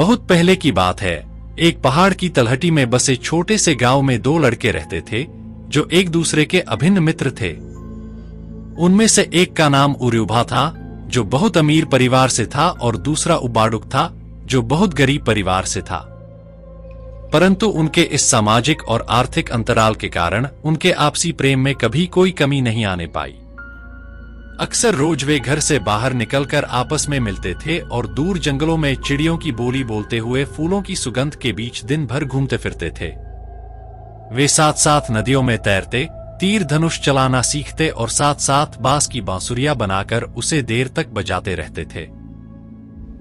बहुत पहले की बात है। एक पहाड़ की तलहटी में बसे छोटे से गांव में दो लड़के रहते थे जो एक दूसरे के अभिन्न मित्र थे। उनमें से एक का नाम उर्युभा था जो बहुत अमीर परिवार से था और दूसरा उबाडुक था जो बहुत गरीब परिवार से था। परंतु उनके इस सामाजिक और आर्थिक अंतराल के कारण उनके आपसी प्रेम में कभी कोई कमी नहीं आने पाई। अक्सर रोज वे घर से बाहर निकलकर आपस में मिलते थे और दूर जंगलों में चिड़ियों की बोली बोलते हुए फूलों की सुगंध के बीच दिन भर घूमते फिरते थे। वे साथ साथ नदियों में तैरते, तीर धनुष चलाना सीखते और साथ साथ बांस की बांसुरियां बनाकर उसे देर तक बजाते रहते थे।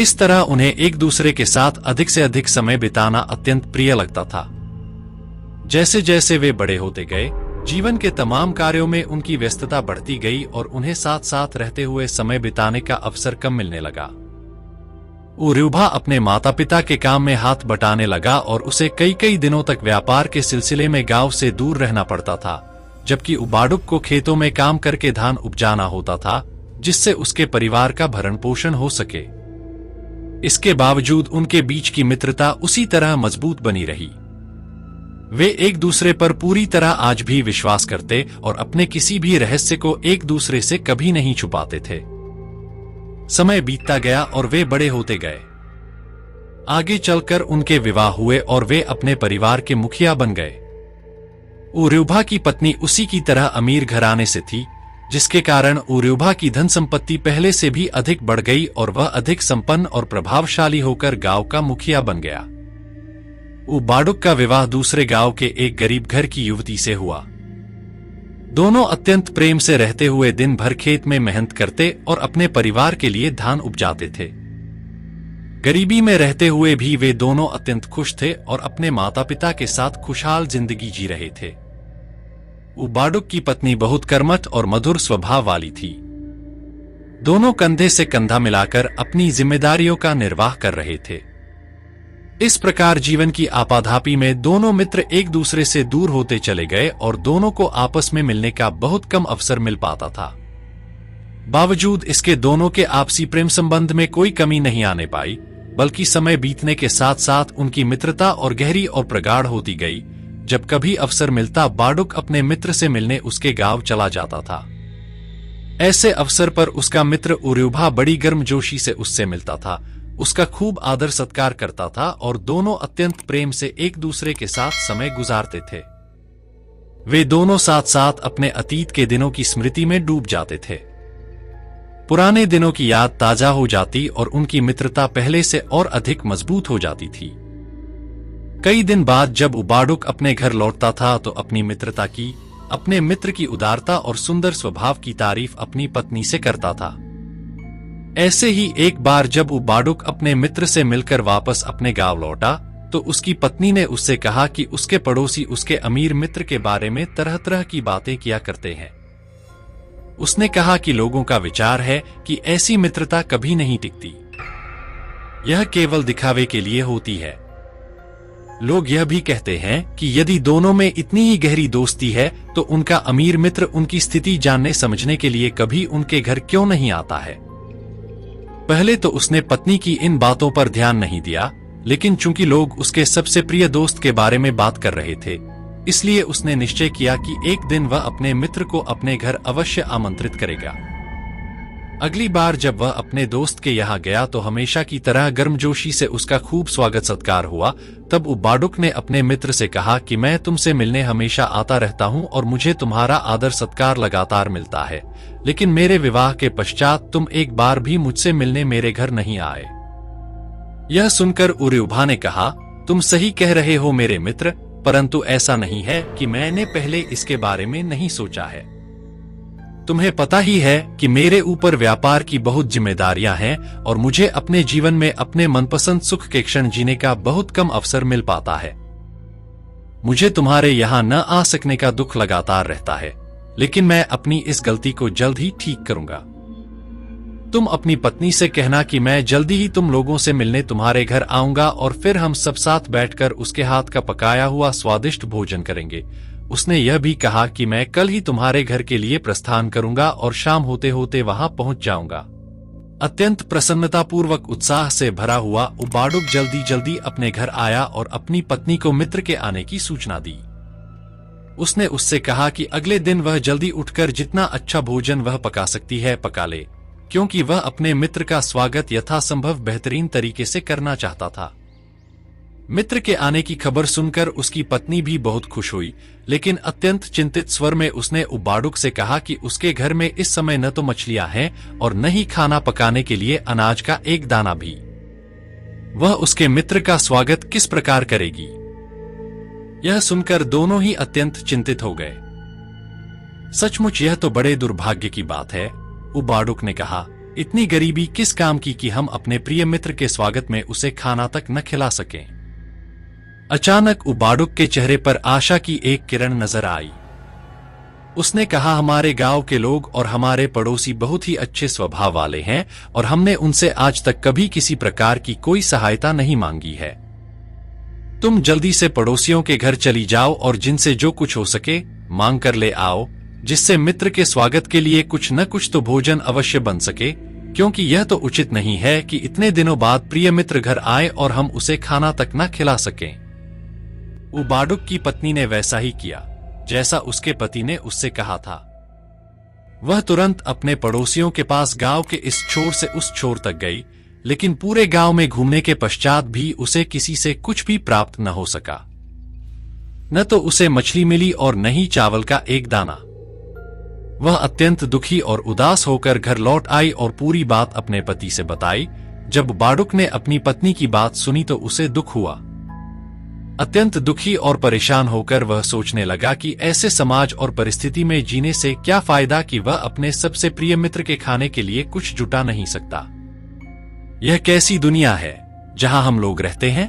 इस तरह उन्हें एक दूसरे के साथ अधिक से अधिक समय बिताना अत्यंत प्रिय लगता था। जैसे जैसे वे बड़े होते गए, जीवन के तमाम कार्यों में उनकी व्यस्तता बढ़ती गई और उन्हें साथ साथ रहते हुए समय बिताने का अवसर कम मिलने लगा। उर्युभा अपने माता पिता के काम में हाथ बटाने लगा और उसे कई कई दिनों तक व्यापार के सिलसिले में गांव से दूर रहना पड़ता था, जबकि उबाडुक को खेतों में काम करके धान उपजाना होता था जिससे उसके परिवार का भरण पोषण हो सके। इसके बावजूद उनके बीच की मित्रता उसी तरह मजबूत बनी रही। वे एक दूसरे पर पूरी तरह आज भी विश्वास करते और अपने किसी भी रहस्य को एक दूसरे से कभी नहीं छुपाते थे। समय बीतता गया और वे बड़े होते गए। आगे चलकर उनके विवाह हुए और वे अपने परिवार के मुखिया बन गए। उर्युभा की पत्नी उसी की तरह अमीर घराने से थी, जिसके कारण उर्युभा की धन संपत्ति पहले से भी अधिक बढ़ गई और वह अधिक संपन्न और प्रभावशाली होकर गांव का मुखिया बन गया। उबाडुक का विवाह दूसरे गांव के एक गरीब घर की युवती से हुआ। दोनों अत्यंत प्रेम से रहते हुए दिन भर खेत में मेहनत करते और अपने परिवार के लिए धान उपजाते थे। गरीबी में रहते हुए भी वे दोनों अत्यंत खुश थे और अपने माता पिता के साथ खुशहाल जिंदगी जी रहे थे। उबाडुक की पत्नी बहुत कर्मठ और मधुर स्वभाव वाली थी। दोनों कंधे से कंधा मिलाकर अपनी जिम्मेदारियों का निर्वाह कर रहे थे। इस प्रकार जीवन की आपाधापी में दोनों मित्र एक दूसरे से दूर होते चले गए और दोनों को आपस में मिलने का बहुत कम अवसर मिल पाता था। बावजूद इसके दोनों के आपसी प्रेम संबंध में कोई कमी नहीं आने पाई, बल्कि समय बीतने के साथ साथ उनकी मित्रता और गहरी और प्रगाढ़ होती गई। जब कभी अवसर मिलता, बाडुक अपने मित्र से मिलने उसके गांव चला जाता था। ऐसे अवसर पर उसका मित्र उर्युभा बड़ी गर्मजोशी से उससे मिलता था, उसका खूब आदर सत्कार करता था और दोनों अत्यंत प्रेम से एक दूसरे के साथ समय गुजारते थे। वे दोनों साथ साथ अपने अतीत के दिनों की स्मृति में डूब जाते थे। पुराने दिनों की याद ताजा हो जाती और उनकी मित्रता पहले से और अधिक मजबूत हो जाती थी। कई दिन बाद जब उबाडुक अपने घर लौटता था तो अपनी मित्रता की, अपने मित्र की उदारता और सुंदर स्वभाव की तारीफ अपनी पत्नी से करता था। ऐसे ही एक बार जब उबाडुक अपने मित्र से मिलकर वापस अपने गांव लौटा तो उसकी पत्नी ने उससे कहा कि उसके पड़ोसी उसके अमीर मित्र के बारे में तरह तरह की बातें किया करते हैं। उसने कहा कि लोगों का विचार है कि ऐसी मित्रता कभी नहीं टिकती, यह केवल दिखावे के लिए होती है। लोग यह भी कहते हैं कि यदि दोनों में इतनी ही गहरी दोस्ती है तो उनका अमीर मित्र उनकी स्थिति जानने समझने के लिए कभी उनके घर क्यों नहीं आता है। पहले तो उसने पत्नी की इन बातों पर ध्यान नहीं दिया, लेकिन चूंकि लोग उसके सबसे प्रिय दोस्त के बारे में बात कर रहे थे, इसलिए उसने निश्चय किया कि एक दिन वह अपने मित्र को अपने घर अवश्य आमंत्रित करेगा। अगली बार जब वह अपने दोस्त के यहाँ गया तो हमेशा की तरह गर्मजोशी से उसका खूब स्वागत सत्कार हुआ। तब उबाडुक ने अपने मित्र से कहा कि मैं तुमसे मिलने हमेशा आता रहता हूँ और मुझे तुम्हारा आदर सत्कार लगातार मिलता है, लेकिन मेरे विवाह के पश्चात तुम एक बार भी मुझसे मिलने मेरे घर नहीं आए। यह सुनकर उर्युभा ने कहा, तुम सही कह रहे हो मेरे मित्र, परंतु ऐसा नहीं है कि मैंने पहले इसके बारे में नहीं सोचा है। तुम्हें पता ही है कि मेरे ऊपर व्यापार की बहुत जिम्मेदारियां हैं और मुझे अपने जीवन में अपने मनपसंद सुख के क्षण जीने का बहुत कम अवसर मिल पाता है। मुझे तुम्हारे यहाँ न आ सकने का दुख लगातार रहता है, लेकिन मैं अपनी इस गलती को जल्द ही ठीक करूंगा। तुम अपनी पत्नी से कहना कि मैं जल्दी ही तुम लोगों से मिलने तुम्हारे घर आऊंगा और फिर हम सब साथ बैठकर उसके हाथ का पकाया हुआ स्वादिष्ट भोजन करेंगे। उसने यह भी कहा कि मैं कल ही तुम्हारे घर के लिए प्रस्थान करूंगा और शाम होते होते वहां पहुंच जाऊंगा। अत्यंत प्रसन्नतापूर्वक उत्साह से भरा हुआ उबाडुक जल्दी जल्दी अपने घर आया और अपनी पत्नी को मित्र के आने की सूचना दी। उसने उससे कहा कि अगले दिन वह जल्दी उठकर जितना अच्छा भोजन वह पका सकती है पका ले, क्योंकि वह अपने मित्र का स्वागत यथासंभव बेहतरीन तरीके से करना चाहता था। मित्र के आने की खबर सुनकर उसकी पत्नी भी बहुत खुश हुई, लेकिन अत्यंत चिंतित स्वर में उसने उबाडुक से कहा कि उसके घर में इस समय न तो मछलियां हैं और न ही खाना पकाने के लिए अनाज का एक दाना भी। वह उसके मित्र का स्वागत किस प्रकार करेगी? यह सुनकर दोनों ही अत्यंत चिंतित हो गए। सचमुच यह तो बड़े दुर्भाग्य की बात है, उबाडुक ने कहा। इतनी गरीबी किस काम की कि हम अपने प्रिय मित्र के स्वागत में उसे खाना तक न खिला सकें। अचानक उबाडुक के चेहरे पर आशा की एक किरण नजर आई। उसने कहा, हमारे गांव के लोग और हमारे पड़ोसी बहुत ही अच्छे स्वभाव वाले हैं और हमने उनसे आज तक कभी किसी प्रकार की कोई सहायता नहीं मांगी है। तुम जल्दी से पड़ोसियों के घर चली जाओ और जिनसे जो कुछ हो सके मांग कर ले आओ, जिससे मित्र के स्वागत के लिए कुछ न कुछ तो भोजन अवश्य बन सके, क्योंकि यह तो उचित नहीं है कि इतने दिनों बाद प्रिय मित्र घर आए और हम उसे खाना तक न खिला सकें। उबाडुक की पत्नी ने वैसा ही किया जैसा उसके पति ने उससे कहा था। वह तुरंत अपने पड़ोसियों के पास गांव के इस छोर से उस छोर तक गई, लेकिन पूरे गांव में घूमने के पश्चात भी उसे किसी से कुछ भी प्राप्त न हो सका। न तो उसे मछली मिली और न ही चावल का एक दाना। वह अत्यंत दुखी और उदास होकर घर लौट आई और पूरी बात अपने पति से बताई। जब उबाडुक ने अपनी पत्नी की बात सुनी तो उसे दुख हुआ। अत्यंत दुखी और परेशान होकर वह सोचने लगा कि ऐसे समाज और परिस्थिति में जीने से क्या फायदा कि वह अपने सबसे प्रिय मित्र के खाने के लिए कुछ जुटा नहीं सकता। यह कैसी दुनिया है जहां हम लोग रहते हैं?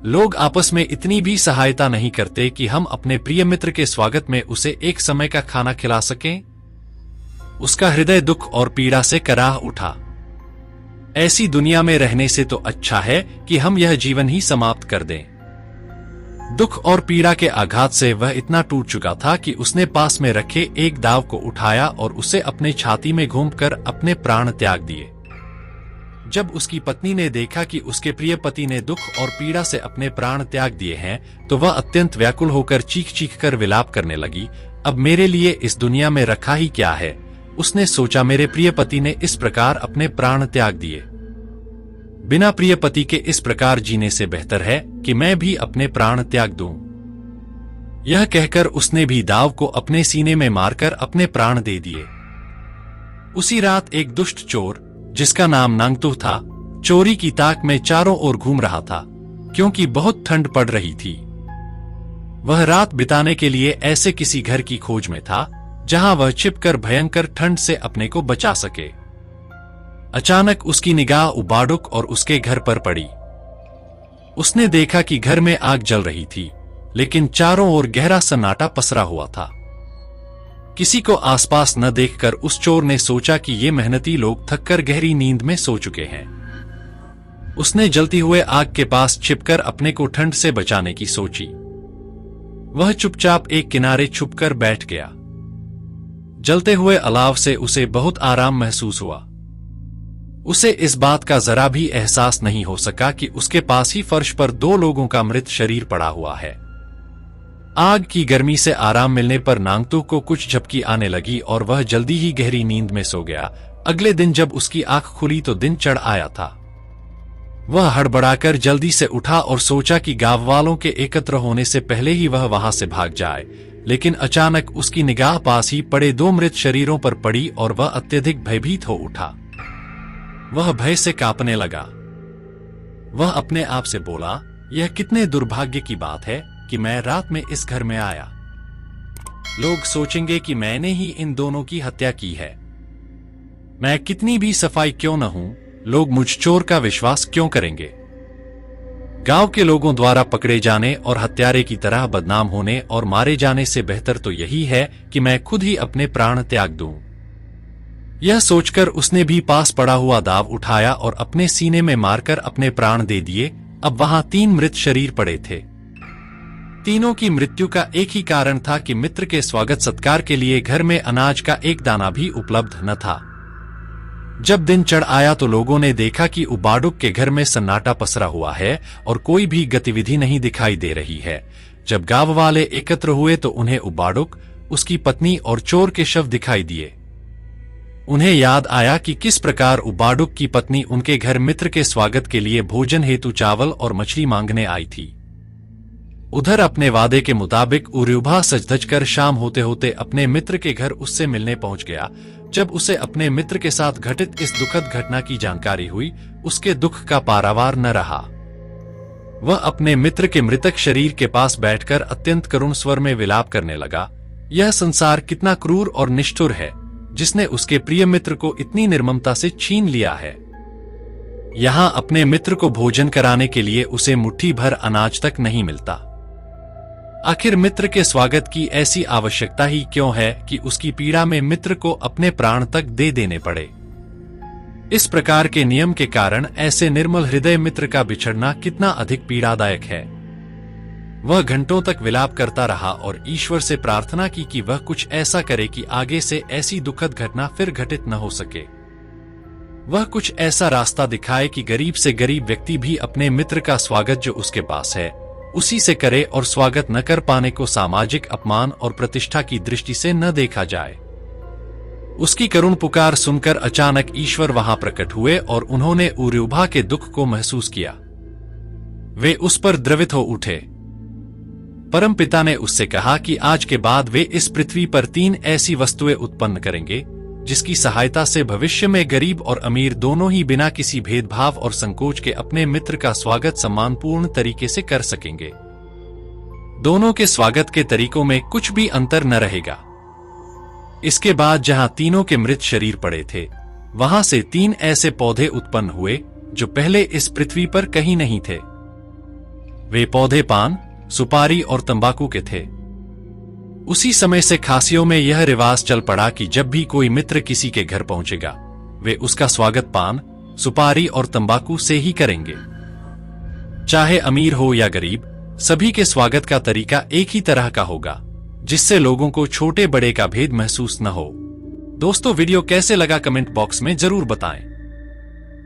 लोग आपस में इतनी भी सहायता नहीं करते कि हम अपने प्रिय मित्र के स्वागत में उसे एक समय का खाना खिला सकें। उसका हृदय दुख और पीड़ा से कराह उठा। ऐसी दुनिया में रहने से तो अच्छा है कि हम यह जीवन ही समाप्त कर दें। दुख और पीड़ा के आघात से वह इतना टूट चुका था कि उसने पास में रखे एक दाव को उठाया और उसे अपने छाती में घूमकर अपने प्राण त्याग दिए। जब उसकी पत्नी ने देखा कि उसके प्रिय पति ने दुख और पीड़ा से अपने प्राण त्याग दिए हैं, तो वह अत्यंत व्याकुल होकर चीख चीख कर विलाप करने लगी। अब मेरे लिए इस दुनिया में रखा ही क्या है? उसने सोचा, मेरे प्रिय पति ने इस प्रकार अपने प्राण त्याग दिए। बिना प्रिय पति के इस प्रकार जीने से बेहतर है कि मैं भी अपने प्राण त्याग दूं। यह कहकर उसने भी दाव को अपने सीने में मारकर अपने प्राण दे दिए। उसी रात एक दुष्ट चोर, जिसका नाम नांगतुह था, चोरी की ताक में चारों ओर घूम रहा था, क्योंकि बहुत ठंड पड़ रही थी। वह रात बिताने के लिए ऐसे किसी घर की खोज में था जहां वह छिपकर भयंकर ठंड से अपने को बचा सके। अचानक उसकी निगाह उबाडुक और उसके घर पर पड़ी। उसने देखा कि घर में आग जल रही थी, लेकिन चारों ओर गहरा सन्नाटा पसरा हुआ था। किसी को आसपास न देखकर उस चोर ने सोचा कि ये मेहनती लोग थककर गहरी नींद में सो चुके हैं। उसने जलती हुए आग के पास छिपकर अपने को ठंड से बचाने की सोची। वह चुपचाप एक किनारे छुपकर बैठ गया। जलते हुए अलाव से उसे बहुत आराम महसूस हुआ। उसे इस बात का जरा भी एहसास नहीं हो सका कि उसके पास ही फर्श पर दो लोगों का मृत शरीर पड़ा हुआ है। आग की गर्मी से आराम मिलने पर नांगतुह को कुछ झपकी आने लगी और वह जल्दी ही गहरी नींद में सो गया। अगले दिन जब उसकी आंख खुली तो दिन चढ़ आया था। वह हड़बड़ाकर जल्दी से उठा और सोचा कि गांव वालों के एकत्र होने से पहले ही वह वहां से भाग जाए, लेकिन अचानक उसकी निगाह पास ही पड़े दो मृत शरीरों पर पड़ी और वह अत्यधिक भयभीत हो उठा। वह भय से कांपने लगा। वह अपने आप से बोला, यह कितने दुर्भाग्य की बात है कि मैं रात में इस घर में आया। लोग सोचेंगे कि मैंने ही इन दोनों की हत्या की है। मैं कितनी भी सफाई क्यों न हूं, लोग मुझ चोर का विश्वास क्यों करेंगे? गांव के लोगों द्वारा पकड़े जाने और हत्यारे की तरह बदनाम होने और मारे जाने से बेहतर तो यही है कि मैं खुद ही अपने प्राण त्याग दूं। यह सोचकर उसने भी पास पड़ा हुआ दाव उठाया और अपने सीने में मारकर अपने प्राण दे दिए। अब वहां 3 मृत शरीर पड़े थे। तीनों की मृत्यु का एक ही कारण था कि मित्र के स्वागत सत्कार के लिए घर में अनाज का एक दाना भी उपलब्ध न था। जब दिन चढ़ आया तो लोगों ने देखा कि उबाडुक के घर में सन्नाटा पसरा हुआ है और कोई भी गतिविधि नहीं दिखाई दे रही है। जब गांव वाले एकत्र हुए तो उन्हें उबाडुक, उसकी पत्नी और चोर के शव दिखाई दिए। उन्हें याद आया कि किस प्रकार उबाडुक की पत्नी उनके घर मित्र के स्वागत के लिए भोजन हेतु चावल और मछली मांगने आई थी। उधर अपने वादे के मुताबिक उर्यूभा सज-धज कर शाम होते होते अपने मित्र के घर उससे मिलने पहुंच गया। जब उसे अपने मित्र के साथ घटित इस दुखद घटना की जानकारी हुई, उसके दुख का पारावार न रहा। वह अपने मित्र के मृतक शरीर के पास बैठकर अत्यंत करुण स्वर में विलाप करने लगा। यह संसार कितना क्रूर और निष्ठुर है, जिसने उसके प्रिय मित्र को इतनी निर्ममता से छीन लिया है। यहाँ अपने मित्र को भोजन कराने के लिए उसे मुट्ठी भर अनाज तक नहीं मिलता। आखिर मित्र के स्वागत की ऐसी आवश्यकता ही क्यों है कि उसकी पीड़ा में मित्र को अपने प्राण तक दे देने पड़े। इस प्रकार के नियम के कारण ऐसे निर्मल हृदय मित्र का बिछड़ना कितना अधिक पीड़ादायक है। वह घंटों तक विलाप करता रहा और ईश्वर से प्रार्थना की कि वह कुछ ऐसा करे कि आगे से ऐसी दुखद घटना फिर घटित न हो सके। वह कुछ ऐसा रास्ता दिखाए कि गरीब से गरीब व्यक्ति भी अपने मित्र का स्वागत जो उसके पास है उसी से करे और स्वागत न कर पाने को सामाजिक अपमान और प्रतिष्ठा की दृष्टि से न देखा जाए। उसकी करुण पुकार सुनकर अचानक ईश्वर वहां प्रकट हुए और उन्होंने उर्यूभा के दुख को महसूस किया। वे उस पर द्रवित हो उठे। परमपिता ने उससे कहा कि आज के बाद वे इस पृथ्वी पर 3 ऐसी वस्तुएं उत्पन्न करेंगे जिसकी सहायता से भविष्य में गरीब और अमीर दोनों ही बिना किसी भेदभाव और संकोच के अपने मित्र का स्वागत सम्मानपूर्ण तरीके से कर सकेंगे। दोनों के स्वागत के तरीकों में कुछ भी अंतर न रहेगा। इसके बाद जहां तीनों के मृत शरीर पड़े थे, वहां से 3 ऐसे पौधे उत्पन्न हुए जो पहले इस पृथ्वी पर कहीं नहीं थे। वे पौधे पान, सुपारी और तंबाकू के थे। उसी समय से खासियों में यह रिवाज चल पड़ा कि जब भी कोई मित्र किसी के घर पहुंचेगा, वे उसका स्वागत पान, सुपारी और तंबाकू से ही करेंगे। चाहे अमीर हो या गरीब, सभी के स्वागत का तरीका एक ही तरह का होगा, जिससे लोगों को छोटे बड़े का भेद महसूस न हो। दोस्तों, वीडियो कैसे लगा कमेंट बॉक्स में जरूर बताएं।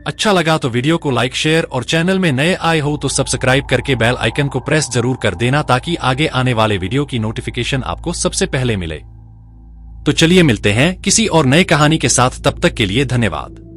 अच्छा लगा तो वीडियो को लाइक, शेयर और चैनल में नए आए हो तो सब्सक्राइब करके बेल आइकन को प्रेस जरूर कर देना ताकि आगे आने वाले वीडियो की नोटिफिकेशन आपको सबसे पहले मिले। तो चलिए मिलते हैं किसी और नए कहानी के साथ, तब तक के लिए धन्यवाद।